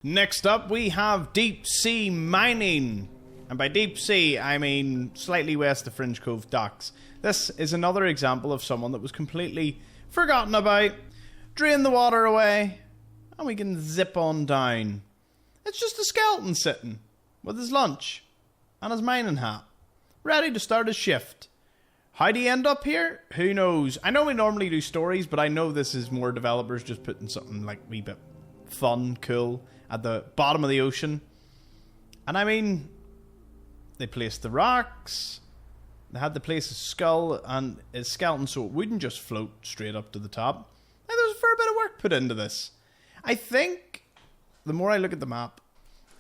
Next up, we have deep sea mining. And by deep sea, I mean slightly west of Fringe Cove docks. This is another example of someone that was completely forgotten about. Drain the water away, and we can zip on down. It's just a skeleton sitting with his lunch and his mining hat, ready to start his shift. How do you end up here? Who knows? I know we normally do stories, but I know this is more developers just putting something like a wee bit fun, cool at the bottom of the ocean. And I mean, they placed the rocks, they had to place a skull and a skeleton so it wouldn't just float straight up to the top. And there was a fair bit of work put into this. I think the more I look at the map,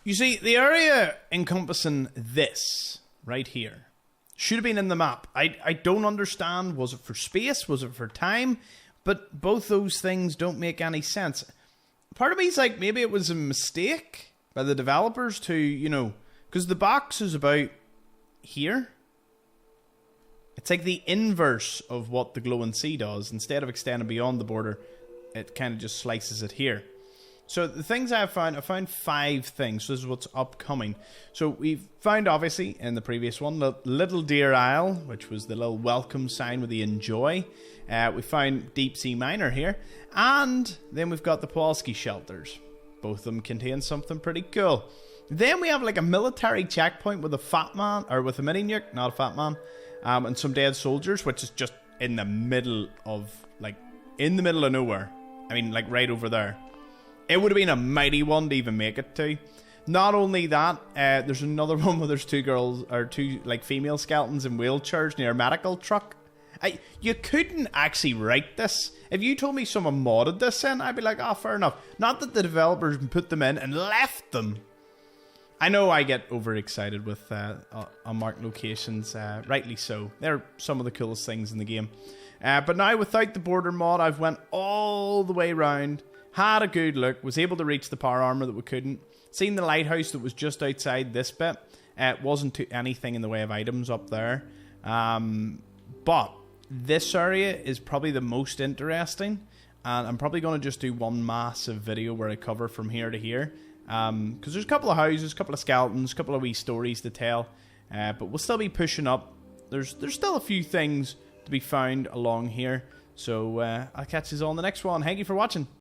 you see the area encompassing this right here should have been in the map. I don't understand. Was it for space? Was it for time? But both those things don't make any sense. Part of me is like, maybe it was a mistake by the developers to, you know, because the box is about here. It's like the inverse of what the glowing sea does. Instead of extending beyond the border, it kind of just slices it here. So the things I found 5 things. So this is what's upcoming. So we've found, obviously, in the previous one, the Little Deer Isle, which was the little welcome sign with the enjoy. We found Deep Sea Miner here. And then we've got the Pawlsky shelters. Both of them contain something pretty cool. Then we have like a military checkpoint with a fat man, or with a mini nuke, not a fat man, and some dead soldiers, which is just in the middle of, like, in the middle of nowhere. I mean, like right over there. It would have been a mighty one to even make it to. Not only that, there's another one where there's 2 girls, or 2 like female skeletons in wheelchairs near a medical truck. You couldn't actually write this. If you told me someone modded this in, I'd be like, oh, fair enough. Not that the developers put them in and left them. I know I get overexcited with unmarked locations, rightly so. They're some of the coolest things in the game. But now without the border mod, I've went all the way around. Had a good look, was able to reach the power armor that we couldn't. Seen the lighthouse that was just outside this bit. It wasn't anything in the way of items up there. But this area is probably the most interesting. And I'm probably going to just do one massive video where I cover from here to here. Because there's a couple of houses, a couple of skeletons, a couple of wee stories to tell. But we'll still be pushing up. There's still a few things to be found along here. So I'll catch you all in the next one. Thank you for watching.